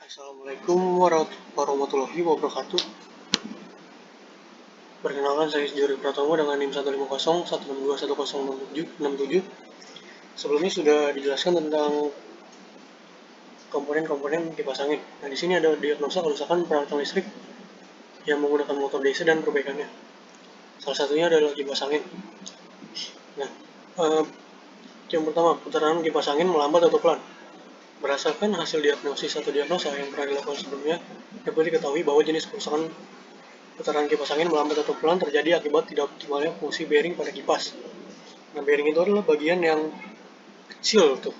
Assalamualaikum warahmatullahi wabarakatuh. Perkenalkan, saya Juri Pratomo dengan NIM 15016210667. Sebelumnya sudah dijelaskan tentang komponen-komponen kipas angin. Nah, di sini ada diagnosa kerusakan peralatan listrik yang menggunakan motor DC dan perbaikannya. Salah satunya adalah kipas angin. Nah, yang pertama, putaran kipas angin melambat atau pelan. Berdasarkan hasil diagnosis atau diagnosa yang pernah dilakukan sebelumnya, dapat diketahui bahwa jenis kerusakan putaran kipas angin melambat atau pelan terjadi akibat tidak optimalnya fungsi bearing pada kipas. Nah, bearing itu adalah bagian yang kecil tuh,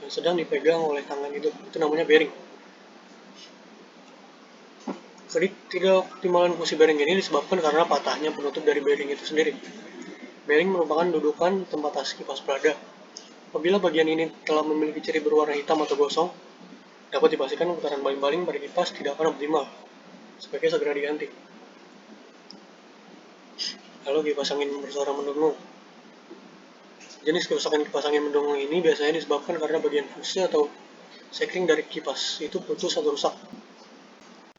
yang sedang dipegang oleh tangan itu namanya bearing. Jadi tidak optimalan fungsi bearing ini disebabkan karena patahnya penutup dari bearing itu sendiri. Bearing merupakan dudukan tempat tas kipas berada. Apabila bagian ini telah memiliki ciri berwarna hitam atau gosong, dapat dipastikan putaran baling-baling pada kipas tidak akan optimal. Sebaiknya segera diganti. Lalu kipas angin bersuara mendengung. Jenis kerusakan kipas angin mendengung ini biasanya disebabkan karena bagian fuse atau sekring dari kipas itu putus atau rusak.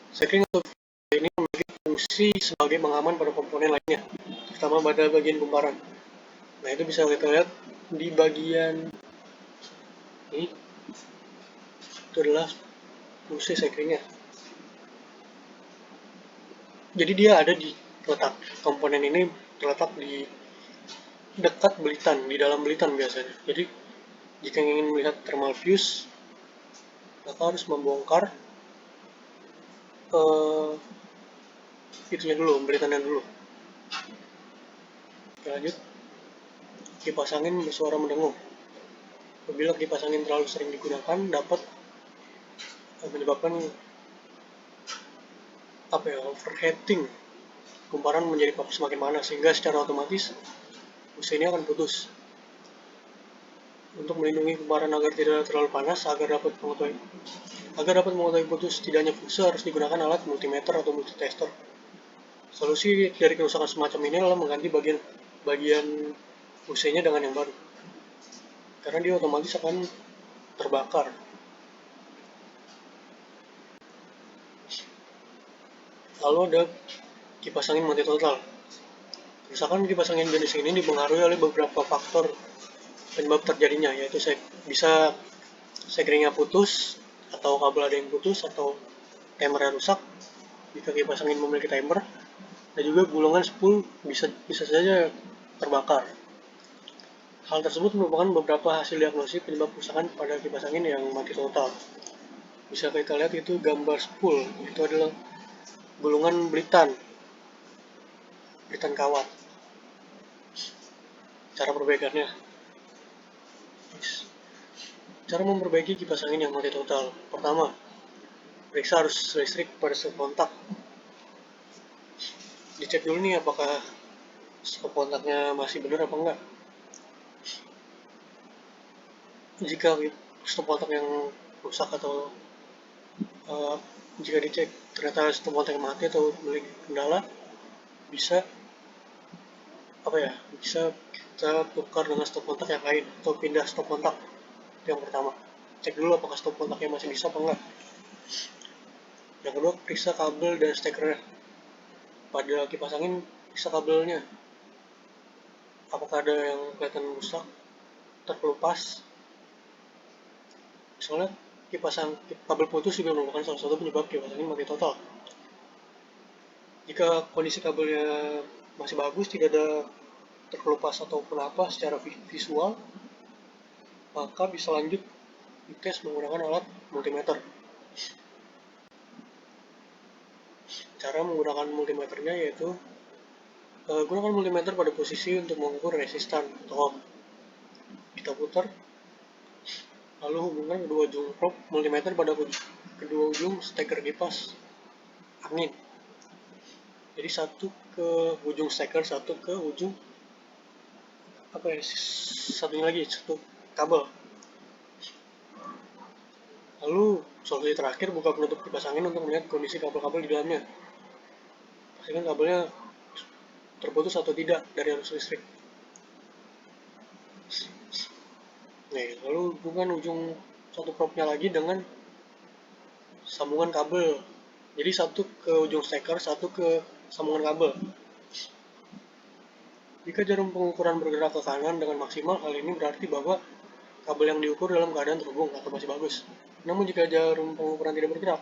Sekring atau fuse ini memiliki fungsi sebagai pengaman pada komponen lainnya, terutama pada bagian kumparan. Nah, itu bisa kita lihat di bagian ini. Itu adalah fuse sekringnya. Jadi dia ada di letak komponen ini terletak di dekat belitan, di dalam belitan biasanya. Jadi jika ingin melihat thermal fuse, maka harus membongkar itunya dulu, belitannya dulu. Kita lanjut. Kipas angin bersuara mendengung. Apabila kipas angin terlalu sering digunakan, dapat menyebabkan overheating. Kumparan menjadi semakin panas sehingga secara otomatis fuse ini akan putus. Untuk melindungi kumparan agar tidak terlalu panas, agar dapat mengetahui putus tidaknya fuse, harus digunakan alat multimeter atau multitester. Solusi dari kerusakan semacam ini adalah mengganti bagian fusenya dengan yang baru, karena dia otomatis akan terbakar. Lalu ada kipas angin mati total. Kerusakan kipas angin jenis ini dipengaruhi oleh beberapa faktor penyebab terjadinya, yaitu bisa sekringnya putus, atau kabel ada yang putus, atau timernya rusak jika kipas angin memiliki timer, dan juga gulungan spool bisa saja terbakar. Hal tersebut merupakan beberapa hasil diagnosis penyebab kerusakan pada kipas angin yang mati total. Bisa kita lihat itu gambar spool, itu adalah gulungan belitan kawat. Cara perbaikannya. Cara memperbaiki kipas angin yang mati total. Pertama, periksa arus listrik pada stop kontak. Dicek dulu nih apakah stop kontaknya masih benar apa enggak. Jika stop kontak yang rusak atau jika dicek ternyata stop kontak yang mati atau memiliki kendala, bisa kita tukar dengan stop kontak yang lain atau pindah stop kontak. Yang pertama, cek dulu apakah stop kontaknya masih bisa apa enggak. Yang kedua, periksa kabel dan stekernya. Pada kipas angin, periksa kabelnya, apakah ada yang kelihatan rusak, terkelupas. Soalnya kabel putus juga merupakan salah satu penyebab kipas angin mati total. Jika kondisi kabelnya masih bagus, tidak ada terkelupas ataupun apa secara visual, maka bisa lanjut dites menggunakan alat multimeter. Cara menggunakan multimeternya yaitu gunakan multimeter pada posisi untuk mengukur resistan atau ohm. Kita putar, lalu hubungkan kedua ujung probe multimeter pada kedua ujung steker kipas angin. Jadi satu ke ujung steker, satu ke ujung satunya lagi, satu kabel. Lalu solusi terakhir, buka penutup kipas angin untuk melihat kondisi kabel-kabel di dalamnya. Pastikan kabelnya terputus atau tidak dari arus listrik. Lalu hubungkan ujung satu probe-nya lagi dengan sambungan kabel. Jadi satu ke ujung steker, satu ke sambungan kabel. Jika jarum pengukuran bergerak ke kanan dengan maksimal, hal ini berarti bahwa kabel yang diukur dalam keadaan terhubung atau masih bagus. Namun jika jarum pengukuran tidak bergerak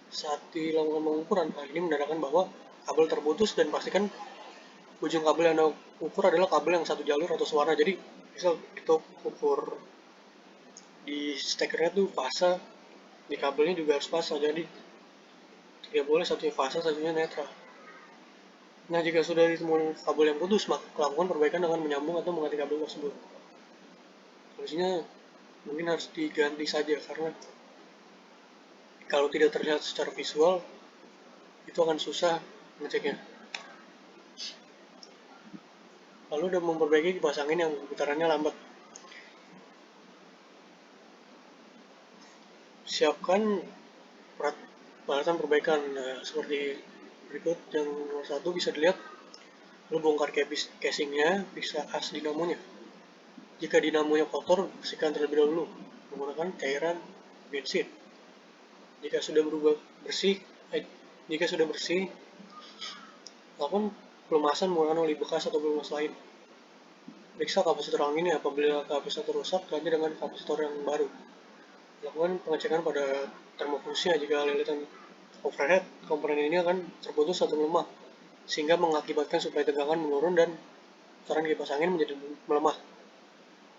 saat dilakukan pengukuran, hal ini menandakan bahwa kabel terputus, dan pastikan ujung kabel yang Anda ukur adalah kabel yang satu jalur atau sewarna. Jadi misal kita ukur di stekernya tuh fase, di kabelnya juga harus fase, jadi tidak boleh satunya fase satunya netral. Nah, jika sudah ditemukan kabel yang putus, maka lakukan perbaikan dengan menyambung atau mengganti kabel tersebut. Solusinya mungkin harus diganti saja, karena kalau tidak terlihat secara visual itu akan susah ngeceknya. Lalu udah memperbaiki kipas angin yang putarannya lambat. Siapkan peralatan perbaikan seperti berikut. Yang nomor 1 bisa dilihat, lalu bongkar casingnya, periksa as dinamonya. Jika dinamonya kotor, bersihkan terlebih dahulu menggunakan cairan bensin. Jika sudah bersih, lakukan pelumasan menggunakan oli bekas atau pelumas lain. Periksa kapasitor anginnya. Apabila kapasitor rusak, ganti dengan kapasitor yang baru. Lakukan pengecekan pada termofusnya. Jika lilitan overhead, komponen ini akan terputus atau melemah, sehingga mengakibatkan suplai tegangan menurun dan putaran kipas angin menjadi melemah.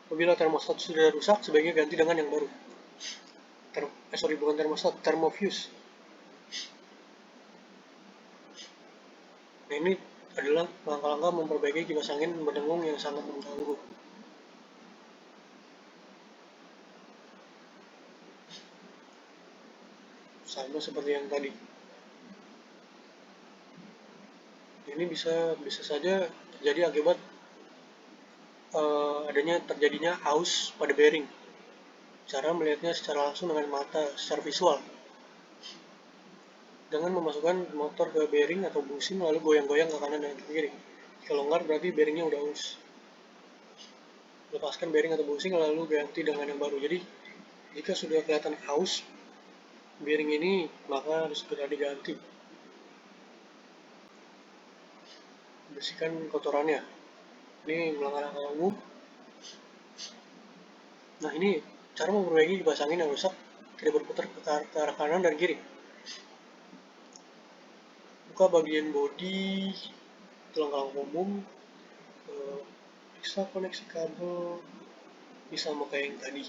Apabila termostat sudah rusak, sebaiknya ganti dengan yang baru. Bukan termostat, termofuse. Nah, ini adalah langkah-langkah memperbaiki kipas angin berdengung yang sangat mengganggu. Sama seperti yang tadi. Ini bisa saja terjadi akibat terjadinya aus pada bearing. Cara melihatnya secara langsung dengan mata secara visual, dengan memasukkan motor ke bearing atau bushing lalu goyang-goyang ke kanan dan ke kiri. Jika longgar berarti bearingnya udah aus. Lepaskan bearing atau bushing lalu ganti dengan yang baru. Jadi jika sudah kelihatan aus bearing ini, maka harus segera diganti. Bersihkan kotorannya. Ini langkah-langkah umum. Nah, ini cara memperbaiki kipas angin yang rusak tidak berputar ke arah kanan dan kiri. Buka bagian bodi, itu langkah-langkah umum. Periksa koneksi kabel, bisa sama kayak yang tadi.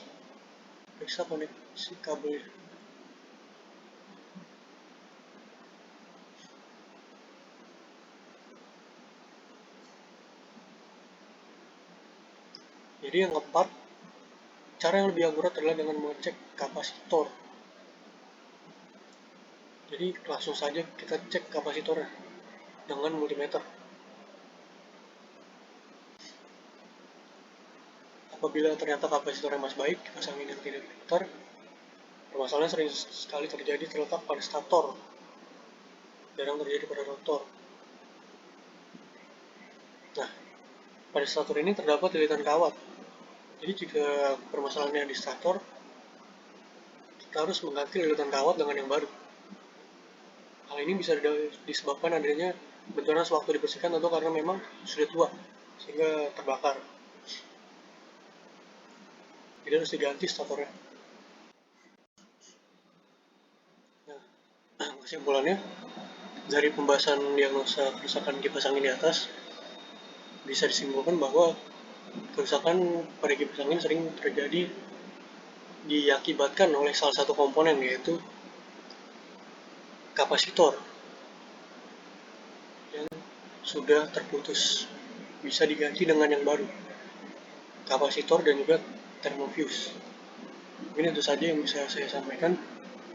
Periksa koneksi kabel. Jadi yang keempat, cara yang lebih akurat adalah dengan mengecek kapasitor. Jadi langsung saja kita cek kapasitornya dengan multimeter. Apabila ternyata kapasitornya masih baik, kipas angin yang tidak diputar, permasalahan sering sekali terjadi terletak pada stator, jarang terjadi pada rotor. Nah, pada stator ini terdapat lilitan kawat. Jadi jika permasalahannya di stator, kita harus mengganti lilitan kawat dengan yang baru. Hal ini bisa disebabkan adanya benturan sewaktu dibersihkan atau karena memang sudah tua sehingga terbakar. Jadi harus diganti statornya. Nah, kesimpulannya dari pembahasan diagnosa kerusakan kipas angin di atas, bisa disimpulkan bahwa kerusakan pada kipas angin sering terjadi diakibatkan oleh salah satu komponen, yaitu kapasitor yang sudah terputus. Bisa diganti dengan yang baru, kapasitor dan juga termofuse. Mungkin itu saja yang bisa saya sampaikan.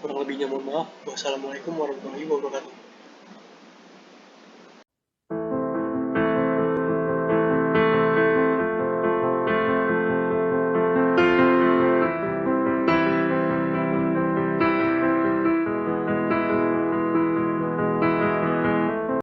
Kurang lebihnya mohon maaf. Wassalamualaikum warahmatullahi wabarakatuh.